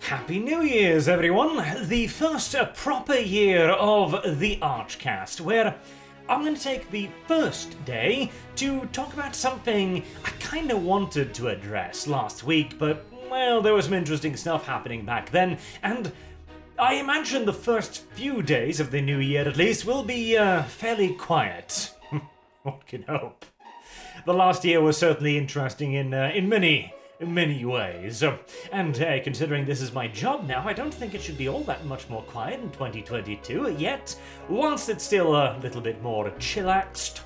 Happy New Year's, everyone! The first proper year of the Archcast, where I'm going to take the first day to talk about something I kind of wanted to address last week, but, well, there was some interesting stuff happening back then, and I imagine the first few days of the new year, at least, will be fairly quiet. One can hope. The last year was certainly interesting in many ways. And considering this is my job now, I don't think it should be all that much more quiet in 2022, yet, whilst it's still a little bit more chillaxed.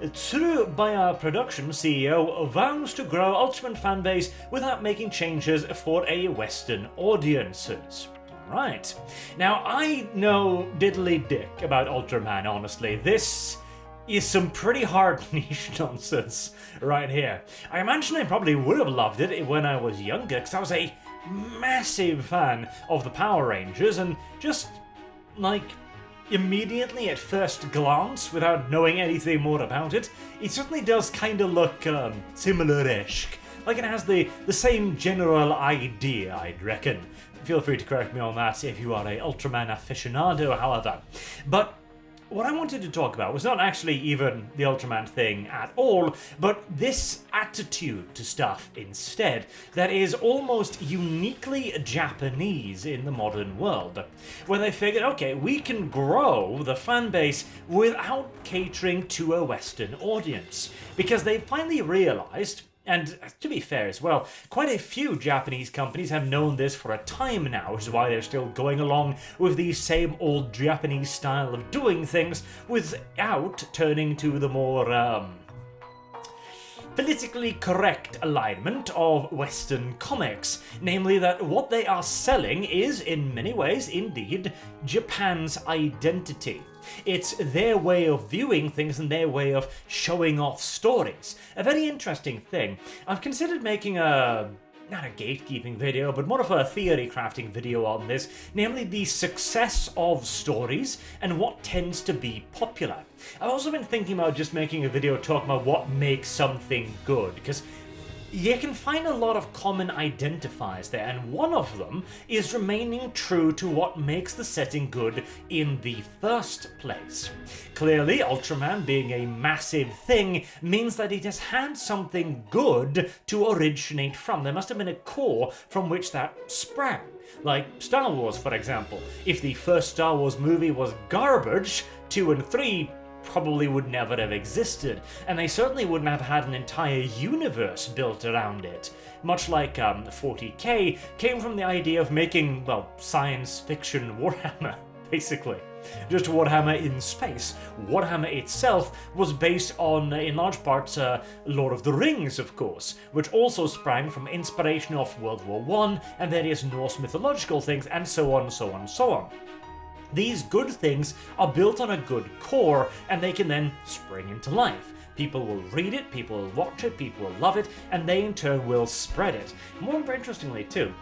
Tsuru, by our production CEO, vows to grow Ultraman fanbase without making changes for a Western audiences. Right. Now, I know diddly dick about Ultraman, honestly. This is some pretty hard niche nonsense right here. I imagine I probably would have loved it when I was younger, because I was a massive fan of the Power Rangers, and just, like, immediately at first glance, without knowing anything more about it, it certainly does kind of look similar-ish. Like it has the same general idea, I'd reckon. Feel free to correct me on that if you are a Ultraman aficionado, however. But what I wanted to talk about was not actually even the Ultraman thing at all, but this attitude to stuff instead that is almost uniquely Japanese in the modern world, where they figured, okay, we can grow the fan base without catering to a Western audience, because they finally realized, and to be fair as well, quite a few Japanese companies have known this for a time now, which is why they're still going along with the same old Japanese style of doing things without turning to the more, politically correct alignment of Western comics, namely that what they are selling is, in many ways, indeed, Japan's identity. It's their way of viewing things and their way of showing off stories. A very interesting thing. I've considered making not a gatekeeping video, but more of a theory crafting video on this, namely the success of stories and what tends to be popular. I've also been thinking about just making a video talking about what makes something good, because you can find a lot of common identifiers there, and one of them is remaining true to what makes the setting good in the first place. Clearly, Ultraman being a massive thing means that it has had something good to originate from. There must have been a core from which that sprang. Like Star Wars, for example. If the first Star Wars movie was garbage, 2 and 3 probably would never have existed, and they certainly wouldn't have had an entire universe built around it. Much like 40k came from the idea of making, well, science fiction Warhammer, basically. Just Warhammer in space. Warhammer itself was based on, in large part, Lord of the Rings, of course, which also sprang from inspiration of World War I and various Norse mythological things, and so on, so on, so on. These good things are built on a good core, and they can then spring into life. People will read it, people will watch it, people will love it, and they in turn will spread it. More interestingly too,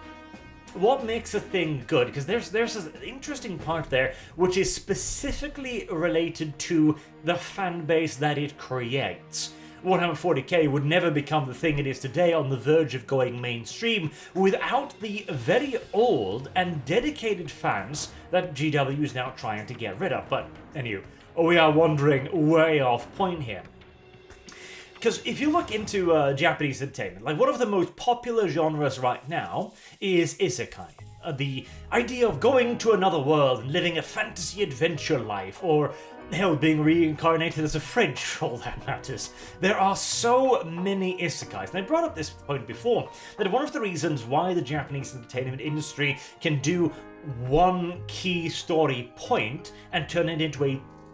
what makes a thing good? Because there's an interesting part there which is specifically related to the fan base that it creates. Warhammer 40k would never become the thing it is today, on the verge of going mainstream, without the very old and dedicated fans that GW is now trying to get rid of. But anyway, we are wandering way off point here. Because if you look into Japanese entertainment, like one of the most popular genres right now is Isekai. The idea of going to another world and living a fantasy adventure life, or hell, being reincarnated as a fridge for all that matters. There are so many isekais, and I brought up this point before, that one of the reasons why the Japanese entertainment industry can do one key story point and turn it into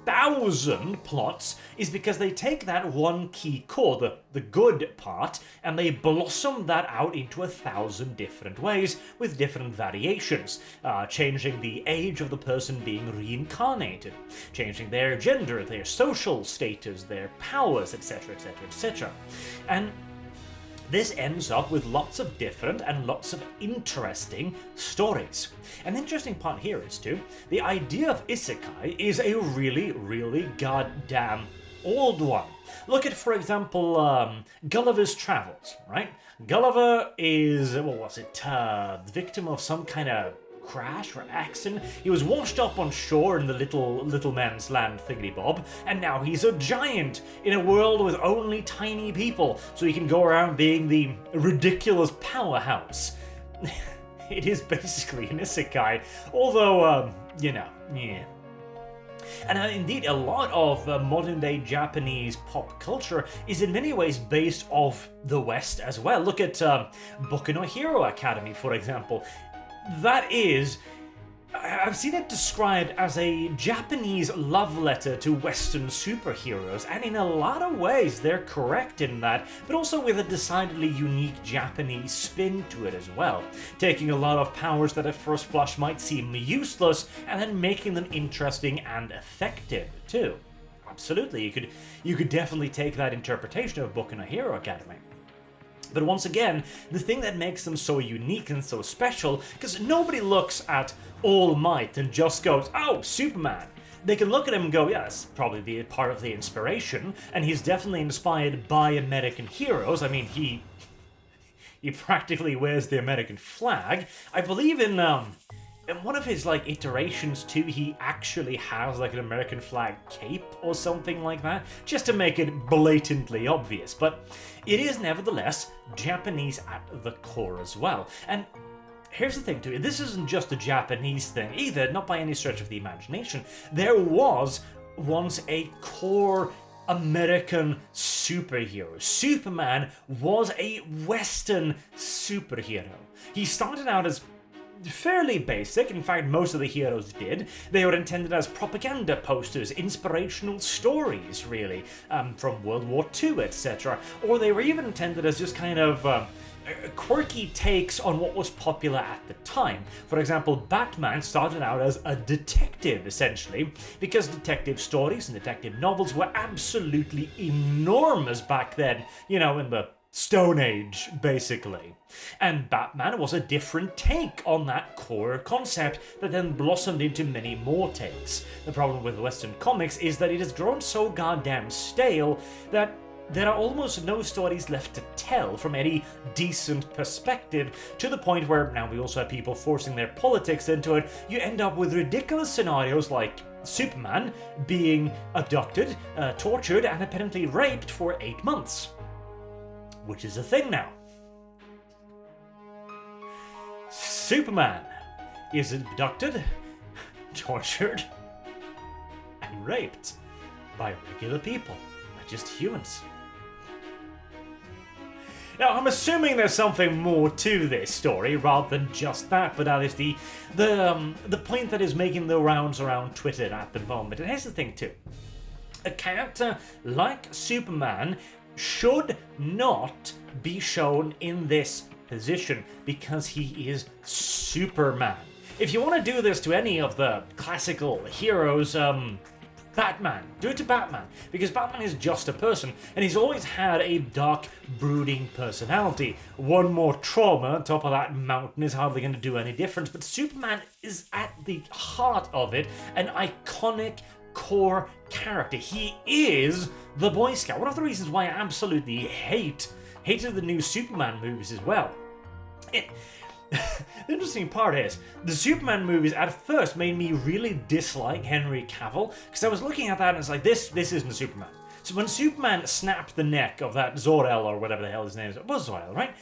1,000 plots is because they take that one key core, the good part, and they blossom that out into 1,000 different ways with different variations, changing the age of the person being reincarnated, changing their gender, their social status, their powers, etc, etc, etc. And this ends up with lots of different and lots of interesting stories. An interesting part here is too, the idea of isekai is a really, really goddamn old one. Look at, for example, Gulliver's Travels, right? Gulliver is, what was it, the victim of some kind of crash or accident. He was washed up on shore in the little man's land thingy-bob, and now he's a giant in a world with only tiny people, so he can go around being the ridiculous powerhouse. It is basically an isekai, although, yeah. And indeed, a lot of modern-day Japanese pop culture is in many ways based off the West as well. Look at Boku no Hero Academy, for example. That is, I've seen it described as a Japanese love letter to Western superheroes, and in a lot of ways they're correct in that, but also with a decidedly unique Japanese spin to it as well, taking a lot of powers that at first blush might seem useless, and then making them interesting and effective too. Absolutely, you could definitely take that interpretation of Boku no Hero Academy. But once again, the thing that makes them so unique and so special, because nobody looks at All Might and just goes, oh, Superman. They can look at him and go, yeah, that's probably the part of the inspiration, and he's definitely inspired by American heroes. I mean, he practically wears the American flag. I believe in one of his iterations too, he actually has an American flag cape or something like that, just to make it blatantly obvious. But it is nevertheless Japanese at the core as well. And here's the thing too, this isn't just a Japanese thing either, not by any stretch of the imagination. There was once a core American superhero. Superman was a Western superhero. He started out as fairly basic. In fact, most of the heroes did. They were intended as propaganda posters, inspirational stories, really, from World War II, etc. Or they were even intended as just kind of quirky takes on what was popular at the time. For example, Batman started out as a detective, essentially, because detective stories and detective novels were absolutely enormous back then, in the Stone Age, basically. And Batman was a different take on that core concept that then blossomed into many more takes. The problem with Western comics is that it has grown so goddamn stale that there are almost no stories left to tell from any decent perspective, to the point where now we also have people forcing their politics into it. You end up with ridiculous scenarios like Superman being abducted, tortured, and apparently raped for 8 months. Which is a thing now. Superman is abducted, tortured, and raped by regular people, not just humans. Now, I'm assuming there's something more to this story rather than just that, but that is the point that is making the rounds around Twitter at the moment. And here's the thing too. A character like Superman should not be shown in this position because he is Superman. If you want to do this to any of the classical heroes, Batman, do it to Batman, because Batman is just a person, and he's always had a dark, brooding personality. One more trauma on top of that mountain is hardly going to do any difference, but Superman is at the heart of it, an iconic core character. He is the Boy Scout. One of the reasons why I absolutely hated the new Superman movies as well. The interesting part is, the Superman movies at first made me really dislike Henry Cavill, because I was looking at that and it's like, this isn't Superman. So when Superman snapped the neck of that Zor-El, or whatever the hell his name is, it was Zor-El, right?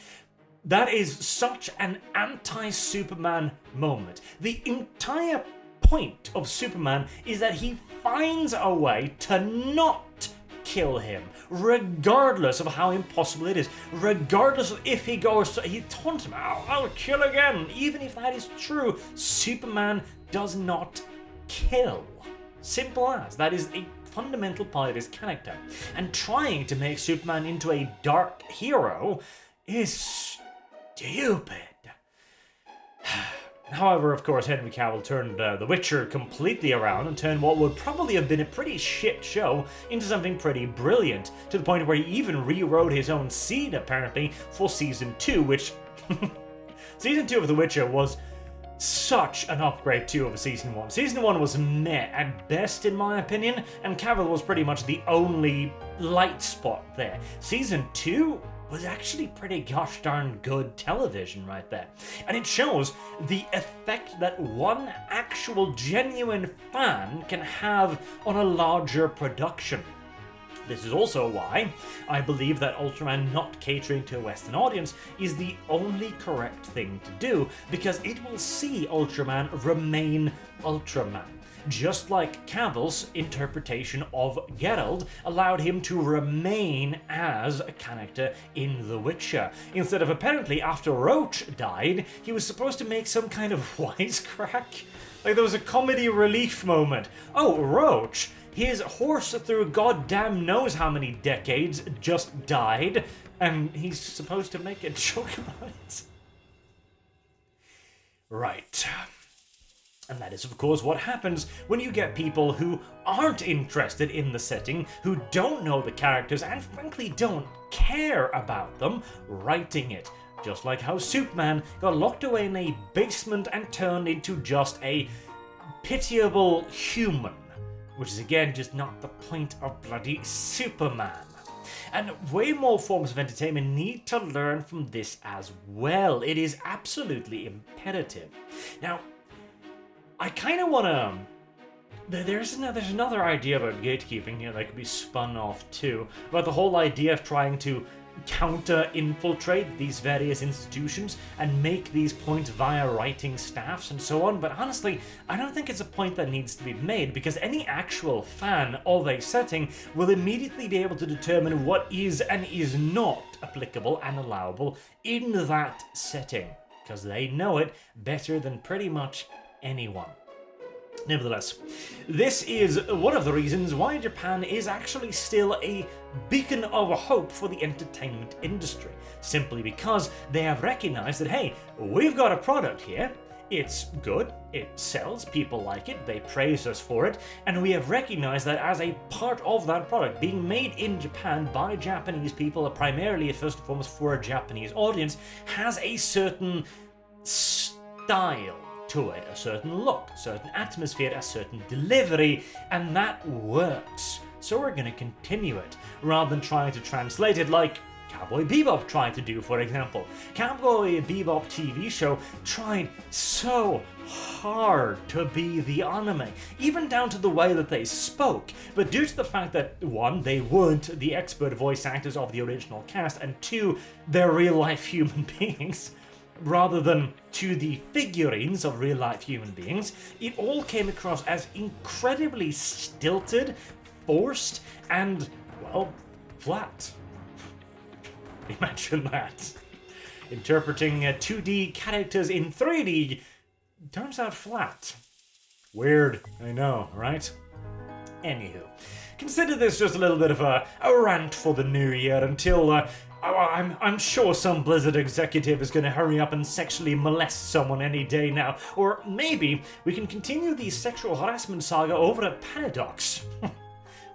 That is such an anti-Superman moment. The entire point of Superman is that he finds a way to not kill him, regardless of how impossible it is, regardless of if he goes to, he taunts him, I'll kill again. Even if that is true, Superman does not kill. Simple as. That is a fundamental part of his character. And trying to make Superman into a dark hero is stupid. However, of course, Henry Cavill turned The Witcher completely around and turned what would probably have been a pretty shit show into something pretty brilliant, to the point where he even rewrote his own scene, apparently, for Season 2, which... Season 2 of The Witcher was such an upgrade too over Season 1. Season 1 was meh at best in my opinion, and Cavill was pretty much the only light spot there. Season 2 was actually pretty gosh darn good television right there. And it shows the effect that one actual genuine fan can have on a larger production. This is also why I believe that Ultraman not catering to a Western audience is the only correct thing to do, because it will see Ultraman remain Ultraman. Just like Cavill's interpretation of Geralt allowed him to remain as a character in The Witcher. Instead of apparently after Roach died, he was supposed to make some kind of wisecrack. Like there was a comedy relief moment. Oh, Roach! His horse through goddamn knows how many decades just died, and he's supposed to make a joke about it. Right. And that is, of course, what happens when you get people who aren't interested in the setting, who don't know the characters, and frankly don't care about them, writing it. Just like how Superman got locked away in a basement and turned into just a pitiable human. Which is, again, just not the point of bloody Superman. And way more forms of entertainment need to learn from this as well. It is absolutely imperative. Now, I kind of want to... There's another idea about gatekeeping here that could be spun off too. About the whole idea of trying to counter-infiltrate these various institutions and make these points via writing staffs and so on, but honestly, I don't think it's a point that needs to be made, because any actual fan of a setting will immediately be able to determine what is and is not applicable and allowable in that setting, because they know it better than pretty much anyone. Nevertheless, this is one of the reasons why Japan is actually still a beacon of hope for the entertainment industry, simply because they have recognized that, hey, we've got a product here, it's good, it sells, people like it, they praise us for it, and we have recognized that as a part of that product being made in Japan by Japanese people, primarily first and foremost for a Japanese audience, has a certain style to it, a certain look, a certain atmosphere, a certain delivery, and that works. So we're going to continue it, rather than trying to translate it like Cowboy Bebop tried to do, for example. Cowboy Bebop TV show tried so hard to be the anime, even down to the way that they spoke, but due to the fact that, one, they weren't the expert voice actors of the original cast, and two, they're real-life human beings, rather than to the figurines of real-life human beings, it all came across as incredibly stilted, forced, and, well, flat. Imagine that. Interpreting 2D characters in 3D turns out flat. Weird, I know, right? Anywho, consider this just a little bit of a rant for the new year until I'm sure some Blizzard executive is going to hurry up and sexually molest someone any day now. Or maybe we can continue the sexual harassment saga over at Paradox.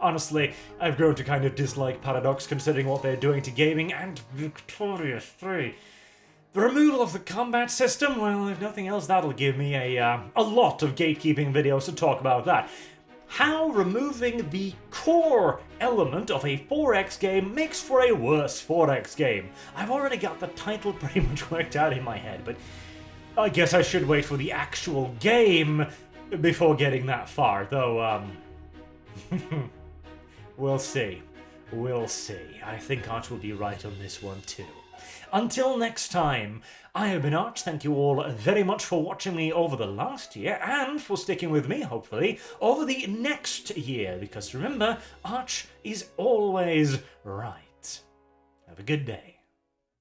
Honestly, I've grown to kind of dislike Paradox considering what they're doing to gaming, and Victoria 3. The removal of the combat system, well, if nothing else, that'll give me a lot of gatekeeping videos to talk about that. How removing the core element of a 4X game makes for a worse 4X game. I've already got the title pretty much worked out in my head, but I guess I should wait for the actual game before getting that far, though, we'll see. We'll see. I think Arch will be right on this one too. Until next time, I have been Arch. Thank you all very much for watching me over the last year, and for sticking with me, hopefully, over the next year, because remember, Arch is always right. Have a good day.